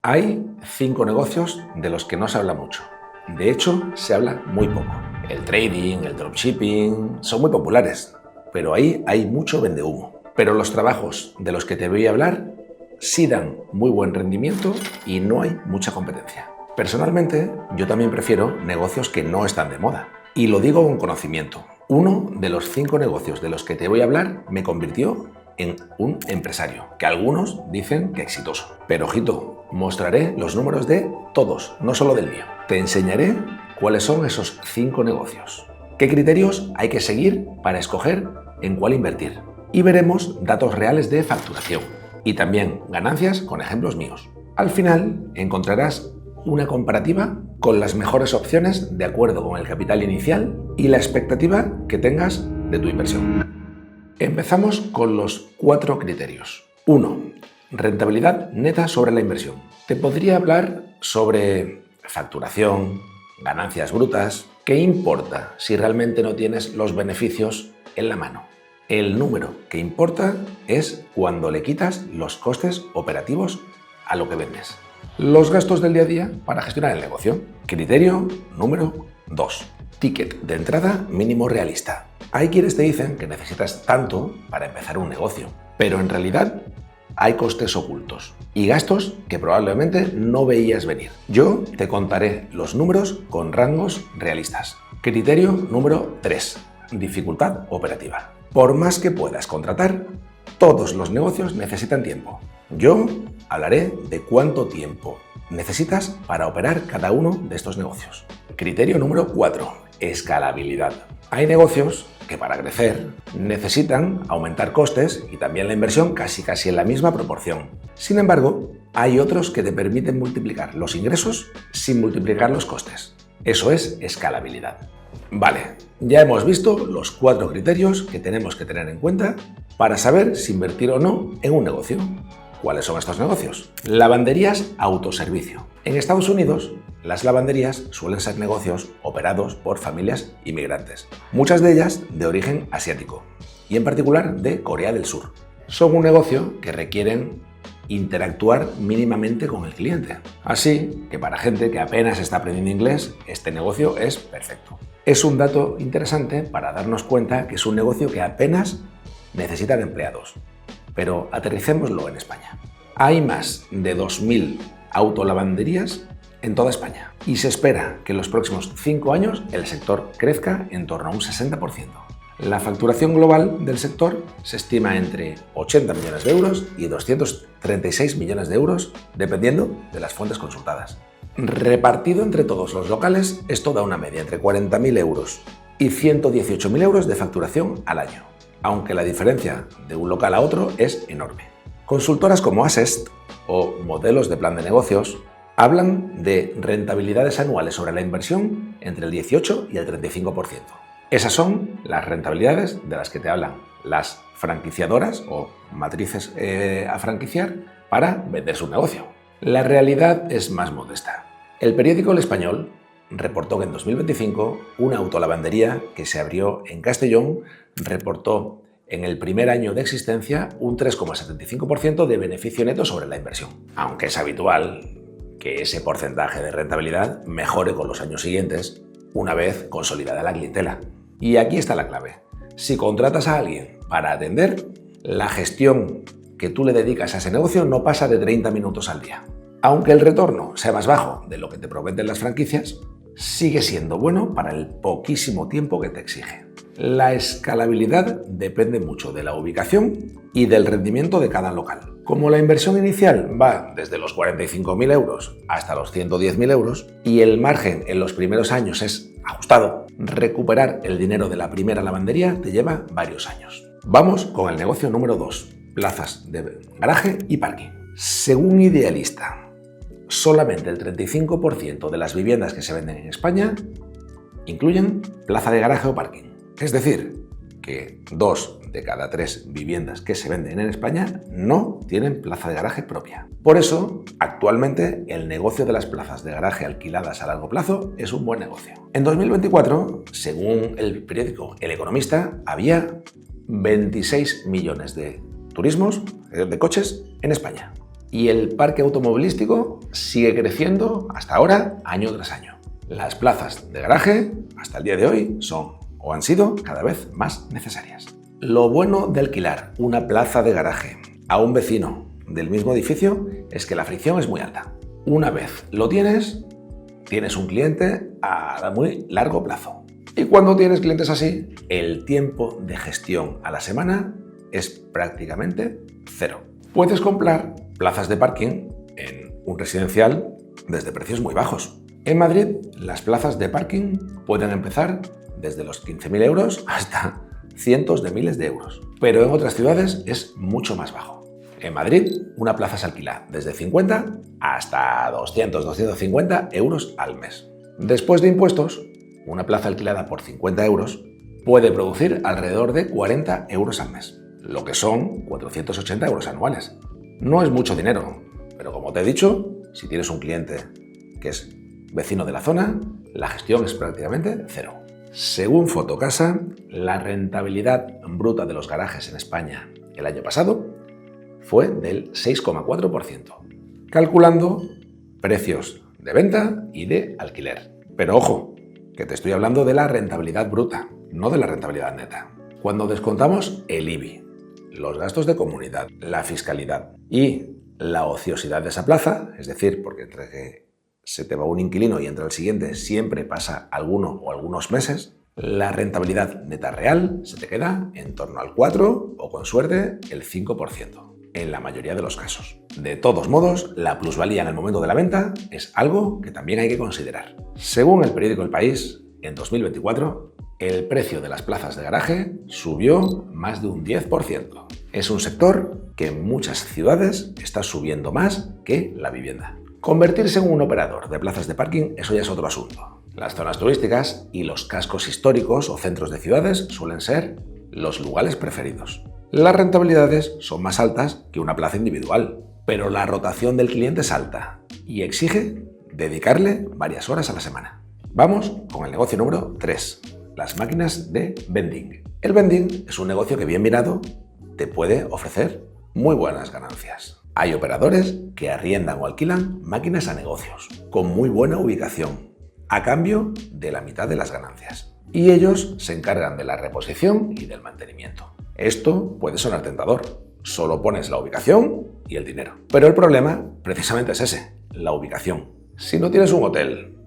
Hay 5 negocios de los que no se habla mucho. De hecho, se habla muy poco. El trading, el dropshipping, son muy populares, pero ahí hay mucho vendehumo. Pero los trabajos de los que te voy a hablar sí dan muy buen rendimiento y no hay mucha competencia. Personalmente, yo también prefiero negocios que no están de moda. Y lo digo con conocimiento. Uno de los 5 negocios de los que te voy a hablar me convirtió en un empresario, que algunos dicen que exitoso. Pero ojito, mostraré los números de todos, no solo del mío. Te enseñaré cuáles son esos 5 negocios, qué criterios hay que seguir para escoger en cuál invertir. Y veremos datos reales de facturación y también ganancias con ejemplos míos. Al final encontrarás una comparativa con las mejores opciones de acuerdo con el capital inicial y la expectativa que tengas de tu inversión. Empezamos con los 4 criterios. 1. Rentabilidad neta sobre la inversión. Te podría hablar sobre facturación, ganancias brutas. ¿Qué importa si realmente no tienes los beneficios en la mano? El número que importa es cuando le quitas los costes operativos a lo que vendes. Los gastos del día a día para gestionar el negocio. Criterio número 2. Ticket de entrada mínimo realista. Hay quienes te dicen que necesitas tanto para empezar un negocio, pero en realidad hay costes ocultos y gastos que probablemente no veías venir. Yo te contaré los números con rangos realistas. Criterio número 3. Dificultad operativa. Por más que puedas contratar, todos los negocios necesitan tiempo. Yo hablaré de cuánto tiempo necesitas para operar cada uno de estos negocios. Criterio número 4. Escalabilidad. Hay negocios que para crecer necesitan aumentar costes y también la inversión casi en la misma proporción. Sin embargo, hay otros que te permiten multiplicar los ingresos sin multiplicar los costes. Eso es escalabilidad. Vale, ya hemos visto los 4 criterios que tenemos que tener en cuenta para saber si invertir o no en un negocio. ¿Cuáles son estos negocios? Lavanderías autoservicio. En Estados Unidos, las lavanderías suelen ser negocios operados por familias inmigrantes, muchas de ellas de origen asiático y en particular de Corea del Sur. Son un negocio que requieren interactuar mínimamente con el cliente. Así que para gente que apenas está aprendiendo inglés, este negocio es perfecto. Es un dato interesante para darnos cuenta que es un negocio que apenas necesitan empleados. Pero aterricémoslo en España. Hay más de 2.000 autolavanderías en toda España y se espera que en los próximos 5 años el sector crezca en torno a un 60%. La facturación global del sector se estima entre 80 millones de euros y 236 millones de euros, dependiendo de las fuentes consultadas. Repartido entre todos los locales, esto da una media entre 40.000 euros y 118.000 euros de facturación al año, aunque la diferencia de un local a otro es enorme. Consultoras como Assest o modelos de plan de negocios hablan de rentabilidades anuales sobre la inversión entre el 18 y el 35%. Esas son las rentabilidades de las que te hablan las franquiciadoras o matrices a franquiciar para vender su negocio. La realidad es más modesta. El periódico El Español reportó que en 2025 una autolavandería que se abrió en Castellón reportó en el primer año de existencia un 3,75% de beneficio neto sobre la inversión, aunque es habitual que ese porcentaje de rentabilidad mejore con los años siguientes una vez consolidada la clientela. Y aquí está la clave. Si contratas a alguien para atender, la gestión que tú le dedicas a ese negocio no pasa de 30 minutos al día. Aunque el retorno sea más bajo de lo que te prometen las franquicias, sigue siendo bueno para el poquísimo tiempo que te exige. La escalabilidad depende mucho de la ubicación y del rendimiento de cada local. Como la inversión inicial va desde los 45.000 euros hasta los 110.000 euros y el margen en los primeros años es ajustado, recuperar el dinero de la primera lavandería te lleva varios años. Vamos con el negocio número 2, plazas de garaje y parking. Según Idealista, solamente el 35% de las viviendas que se venden en España incluyen plaza de garaje o parking. Es decir, que 2 de cada 3 viviendas que se venden en España no tienen plaza de garaje propia. Por eso, actualmente, el negocio de las plazas de garaje alquiladas a largo plazo es un buen negocio. En 2024, según el periódico El Economista, había 26 millones de turismos, de coches, en España. Y el parque automovilístico sigue creciendo hasta ahora, año tras año. Las plazas de garaje, hasta el día de hoy, son o han sido cada vez más necesarias. Lo bueno de alquilar una plaza de garaje a un vecino del mismo edificio es que la fricción es muy alta. Una vez lo tienes un cliente a muy largo plazo. Y cuando tienes clientes así, el tiempo de gestión a la semana es prácticamente cero. Puedes comprar plazas de parking en un residencial desde precios muy bajos. En Madrid, las plazas de parking pueden empezar desde los 15.000 euros hasta cientos de miles de euros. Pero en otras ciudades es mucho más bajo. En Madrid, una plaza se alquila desde 50 hasta 200-250 euros al mes. Después de impuestos, una plaza alquilada por 50 euros puede producir alrededor de 40 euros al mes, lo que son 480 euros anuales. No es mucho dinero, pero como te he dicho, si tienes un cliente que es vecino de la zona, la gestión es prácticamente cero. Según Fotocasa, la rentabilidad bruta de los garajes en España el año pasado fue del 6,4%, calculando precios de venta y de alquiler. Pero ojo, que te estoy hablando de la rentabilidad bruta, no de la rentabilidad neta. Cuando descontamos el IBI, los gastos de comunidad, la fiscalidad y la ociosidad de esa plaza, es decir, porque entre que se te va un inquilino y entra el siguiente siempre pasa alguno o algunos meses, la rentabilidad neta real se te queda en torno al 4 o con suerte el 5%. En la mayoría de los casos. De todos modos, la plusvalía en el momento de la venta es algo que también hay que considerar. Según el periódico El País, en 2024, el precio de las plazas de garaje subió más de un 10%. Es un sector que en muchas ciudades está subiendo más que la vivienda. Convertirse en un operador de plazas de parking, eso ya es otro asunto. Las zonas turísticas y los cascos históricos o centros de ciudades suelen ser los lugares preferidos. Las rentabilidades son más altas que una plaza individual, pero la rotación del cliente es alta y exige dedicarle varias horas a la semana. Vamos con el negocio número 3, las máquinas de vending. El vending es un negocio que bien mirado te puede ofrecer muy buenas ganancias. Hay operadores que arriendan o alquilan máquinas a negocios con muy buena ubicación, a cambio de la mitad de las ganancias. Y ellos se encargan de la reposición y del mantenimiento. Esto puede sonar tentador. Solo pones la ubicación y el dinero. Pero el problema precisamente es ese, la ubicación. Si no tienes un hotel,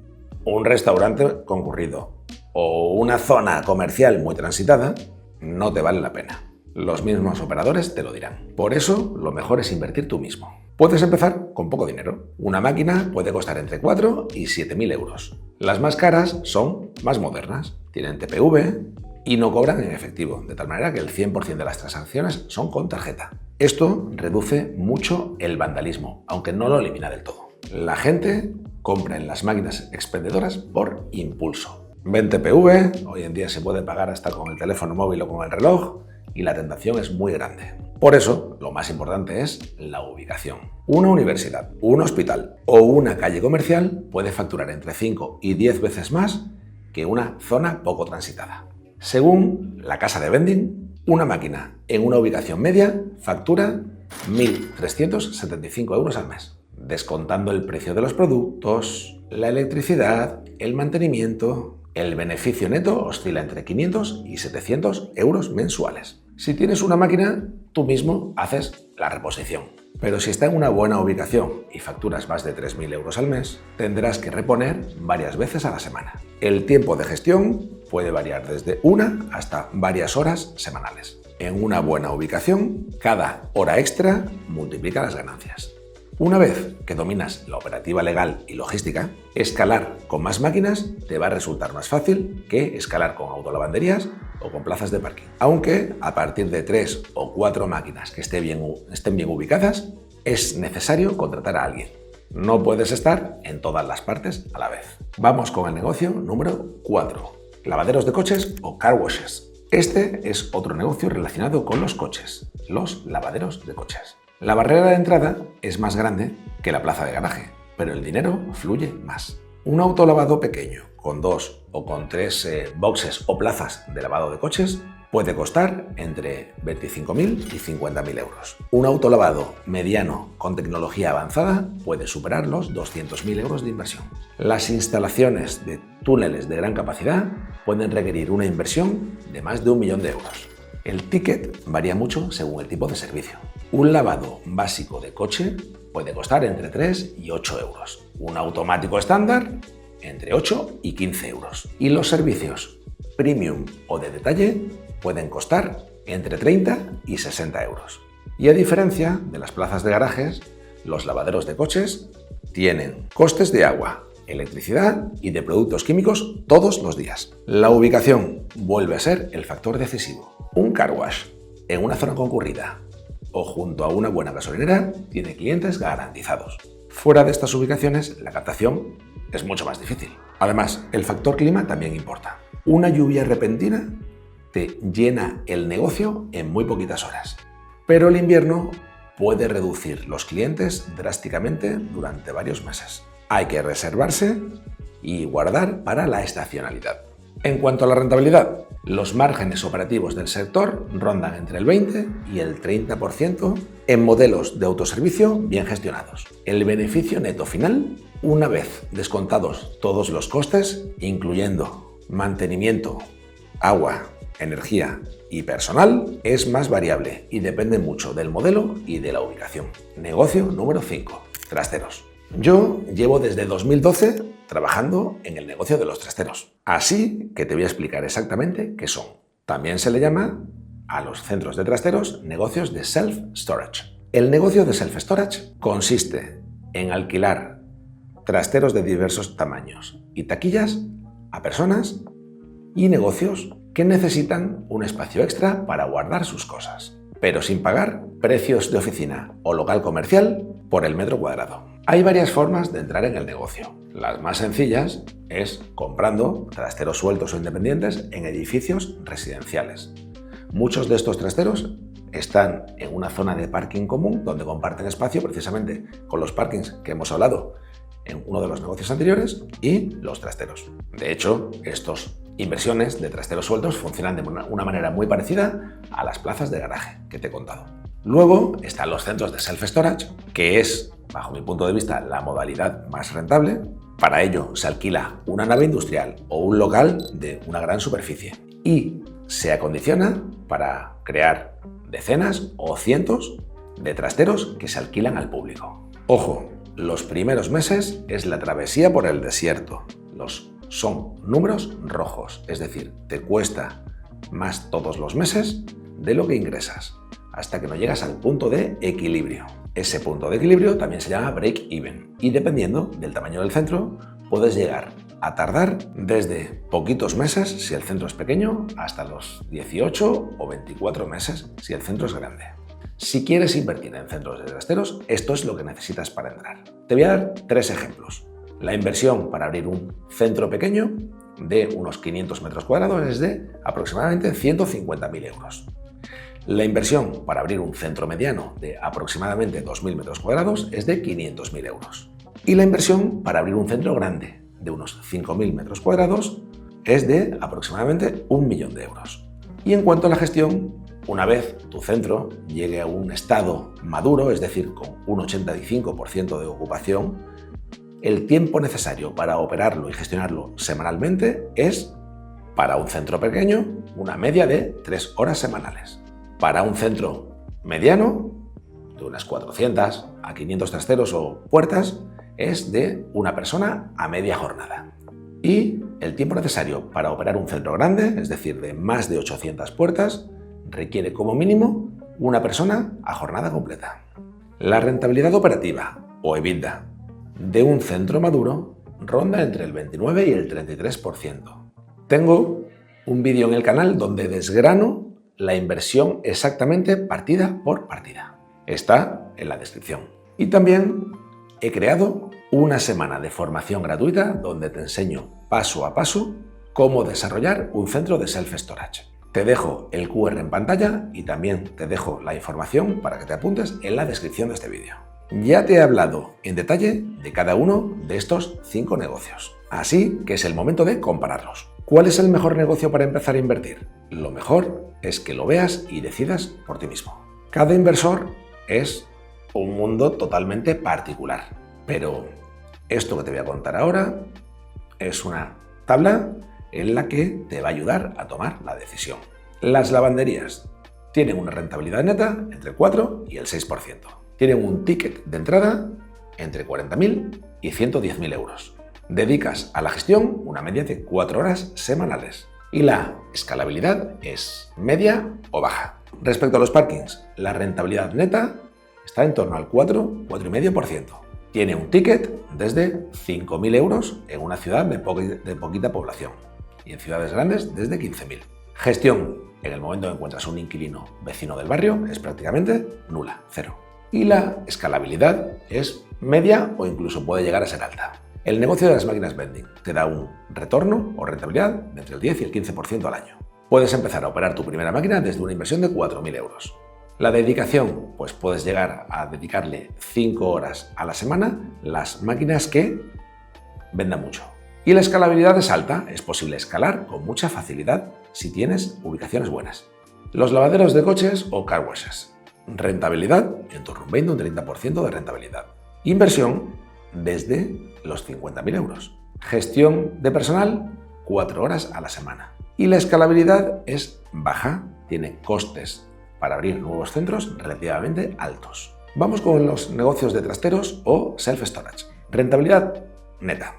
un restaurante concurrido o una zona comercial muy transitada, no te vale la pena. Los mismos operadores te lo dirán. Por eso, lo mejor es invertir tú mismo. Puedes empezar con poco dinero. Una máquina puede costar entre 4 y 7.000 euros. Las más caras son más modernas. Tienen TPV y no cobran en efectivo, de tal manera que el 100% de las transacciones son con tarjeta. Esto reduce mucho el vandalismo, aunque no lo elimina del todo. La gente compra en las máquinas expendedoras por impulso. Ven TPV, hoy en día se puede pagar hasta con el teléfono móvil o con el reloj, y la tentación es muy grande. Por eso, lo más importante es la ubicación. Una universidad, un hospital o una calle comercial puede facturar entre 5 y 10 veces más que una zona poco transitada. Según la casa de vending, una máquina en una ubicación media factura 1.375 euros al mes, descontando el precio de los productos, la electricidad, el mantenimiento. El beneficio neto oscila entre 500 y 700 euros mensuales. Si tienes una máquina, tú mismo haces la reposición. Pero si está en una buena ubicación y facturas más de 3.000 euros al mes, tendrás que reponer varias veces a la semana. El tiempo de gestión puede variar desde una hasta varias horas semanales. En una buena ubicación, cada hora extra multiplica las ganancias. Una vez que dominas la operativa legal y logística, escalar con más máquinas te va a resultar más fácil que escalar con autolavanderías o con plazas de parking. Aunque a partir de 3 o 4 máquinas que estén bien ubicadas, es necesario contratar a alguien. No puedes estar en todas las partes a la vez. Vamos con el negocio número 4, lavaderos de coches o car washes. Este es otro negocio relacionado con los coches, los lavaderos de coches. La barrera de entrada es más grande que la plaza de garaje, pero el dinero fluye más. Un autolavado pequeño, con 2 o con 3 boxes o plazas de lavado de coches, Puede costar entre 25.000 y 50.000 euros. Un autolavado mediano con tecnología avanzada puede superar los 200.000 euros de inversión. Las instalaciones de túneles de gran capacidad pueden requerir una inversión de más de 1 millón de euros. El ticket varía mucho según el tipo de servicio. Un lavado básico de coche puede costar entre 3 y 8 euros. Un automático estándar entre 8 y 15 euros. Y los servicios premium o de detalle pueden costar entre 30 y 60 euros. Y a diferencia de las plazas de garajes, los lavaderos de coches tienen costes de agua, electricidad y de productos químicos todos los días. La ubicación vuelve a ser el factor decisivo. Un car wash en una zona concurrida o junto a una buena gasolinera tiene clientes garantizados. Fuera de estas ubicaciones, la captación es mucho más difícil. Además, el factor clima también importa. Una lluvia repentina te llena el negocio en muy poquitas horas. Pero el invierno puede reducir los clientes drásticamente durante varios meses. Hay que reservarse y guardar para la estacionalidad. En cuanto a la rentabilidad, los márgenes operativos del sector rondan entre el 20 y el 30% en modelos de autoservicio bien gestionados. El beneficio neto final, una vez descontados todos los costes, incluyendo mantenimiento, agua, energía y personal, es más variable y depende mucho del modelo y de la ubicación. Negocio número 5. Trasteros. Yo llevo desde 2012 trabajando en el negocio de los trasteros, así que te voy a explicar exactamente qué son. También se le llama a los centros de trasteros negocios de self-storage. El negocio de self-storage consiste en alquilar trasteros de diversos tamaños y taquillas a personas y negocios que necesitan un espacio extra para guardar sus cosas, pero sin pagar precios de oficina o local comercial por el metro cuadrado. Hay varias formas de entrar en el negocio. Las más sencillas es comprando trasteros sueltos o independientes en edificios residenciales. Muchos de estos trasteros están en una zona de parking común donde comparten espacio precisamente con los parkings que hemos hablado en uno de los negocios anteriores y los trasteros. De hecho, estas inversiones de trasteros sueltos funcionan de una manera muy parecida a las plazas de garaje que te he contado. Luego están los centros de self-storage, que es, bajo mi punto de vista, la modalidad más rentable. Para ello se alquila una nave industrial o un local de una gran superficie y se acondiciona para crear decenas o cientos de trasteros que se alquilan al público. Ojo, los primeros meses es la travesía por el desierto. Son números rojos, es decir, te cuesta más todos los meses de lo que ingresas, hasta que no llegas al punto de equilibrio. Ese punto de equilibrio también se llama break-even y dependiendo del tamaño del centro puedes llegar a tardar desde poquitos meses si el centro es pequeño hasta los 18 o 24 meses si el centro es grande. Si quieres invertir en centros de trasteros, esto es lo que necesitas para entrar. Te voy a dar 3 ejemplos. La inversión para abrir un centro pequeño de unos 500 metros cuadrados es de aproximadamente 150.000 euros. La inversión para abrir un centro mediano de aproximadamente 2.000 metros cuadrados es de 500.000 euros. Y la inversión para abrir un centro grande de unos 5.000 metros cuadrados es de aproximadamente 1 millón de euros. Y en cuanto a la gestión, una vez tu centro llegue a un estado maduro, es decir, con un 85% de ocupación, el tiempo necesario para operarlo y gestionarlo semanalmente es, para un centro pequeño, una media de 3 horas semanales. Para un centro mediano, de unas 400 a 500 trasteros o puertas, es de una persona a media jornada. Y el tiempo necesario para operar un centro grande, es decir, de más de 800 puertas, requiere como mínimo una persona a jornada completa. La rentabilidad operativa, o EBITDA, de un centro maduro ronda entre el 29 y el 33%. Tengo un vídeo en el canal donde desgrano la inversión exactamente partida por partida. Está en la descripción. Y también he creado una semana de formación gratuita donde te enseño paso a paso cómo desarrollar un centro de self-storage. Te dejo el QR en pantalla y también te dejo la información para que te apuntes en la descripción de este vídeo. Ya te he hablado en detalle de cada uno de estos 5 negocios, así que es el momento de compararlos. ¿Cuál es el mejor negocio para empezar a invertir? Lo mejor es que lo veas y decidas por ti mismo. Cada inversor es un mundo totalmente particular, pero esto que te voy a contar ahora es una tabla en la que te va a ayudar a tomar la decisión. Las lavanderías tienen una rentabilidad neta entre el 4 y el 6%. Tienen un ticket de entrada entre 40.000 y 110.000 euros. Dedicas a la gestión una media de 4 horas semanales. Y la escalabilidad es media o baja. Respecto a los parkings, la rentabilidad neta está en torno al 4,5%. Tiene un ticket desde 5.000 euros en una ciudad de poquita población y en ciudades grandes desde 15.000. Gestión, en el momento que encuentras un inquilino vecino del barrio, es prácticamente nula, cero. Y la escalabilidad es media o incluso puede llegar a ser alta. El negocio de las máquinas vending te da un retorno o rentabilidad de entre el 10 y el 15% al año. Puedes empezar a operar tu primera máquina desde una inversión de 4.000 euros. La dedicación, pues puedes llegar a dedicarle 5 horas a la semana las máquinas que vendan mucho. Y la escalabilidad es alta, es posible escalar con mucha facilidad si tienes ubicaciones buenas. Los lavaderos de coches o car washes. Rentabilidad en torno a un 20 o un 30% de rentabilidad. Inversión desde los 50.000 euros. Gestión de personal, 4 horas a la semana. Y la escalabilidad es baja, tiene costes para abrir nuevos centros relativamente altos. Vamos con los negocios de trasteros o self-storage. Rentabilidad neta,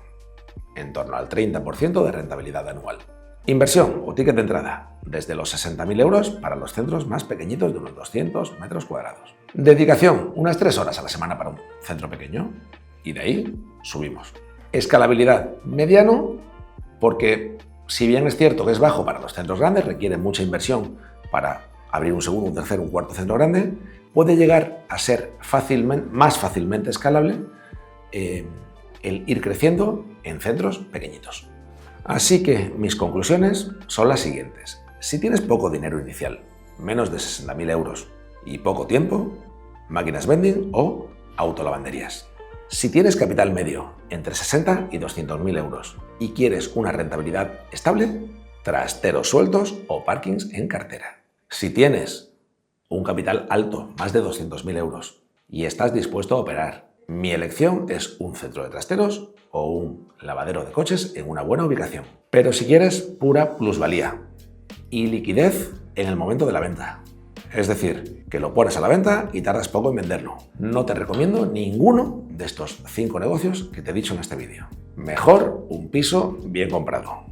en torno al 30% de rentabilidad anual. Inversión o ticket de entrada, desde los 60.000 euros para los centros más pequeñitos de unos 200 metros cuadrados. Dedicación, unas 3 horas a la semana para un centro pequeño y de ahí subimos. Escalabilidad, mediano, porque si bien es cierto que es bajo para los centros grandes, requiere mucha inversión para abrir un segundo, un tercer, un cuarto centro grande, puede llegar a ser más fácilmente escalable el ir creciendo en centros pequeñitos. Así que mis conclusiones son las siguientes. Si tienes poco dinero inicial, menos de 60.000 euros y poco tiempo, máquinas vending o autolavanderías. Si tienes capital medio, entre 60 y 200.000 euros y quieres una rentabilidad estable, trasteros sueltos o parkings en cartera. Si tienes un capital alto, más de 200.000 euros, y estás dispuesto a operar, mi elección es un centro de trasteros o un lavadero de coches en una buena ubicación. Pero si quieres pura plusvalía y liquidez en el momento de la venta, es decir, que lo pones a la venta y tardas poco en venderlo, no te recomiendo ninguno de estos 5 negocios que te he dicho en este vídeo. Mejor un piso bien comprado.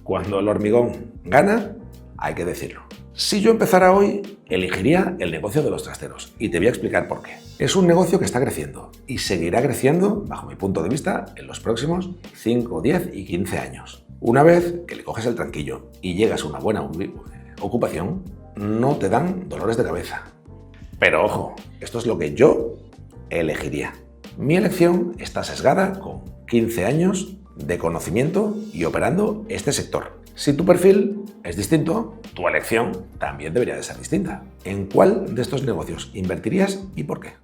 Cuando el hormigón gana, hay que decirlo. Si yo empezara hoy, elegiría el negocio de los trasteros y te voy a explicar por qué. Es un negocio que está creciendo y seguirá creciendo, bajo mi punto de vista, en los próximos 5, 10 y 15 años. Una vez que le coges el tranquillo y llegas a una buena ocupación, no te dan dolores de cabeza. Pero ojo, esto es lo que yo elegiría. Mi elección está sesgada con 15 años de conocimiento y operando este sector. Si tu perfil es distinto, tu elección también debería de ser distinta. ¿En cuál de estos negocios invertirías y por qué?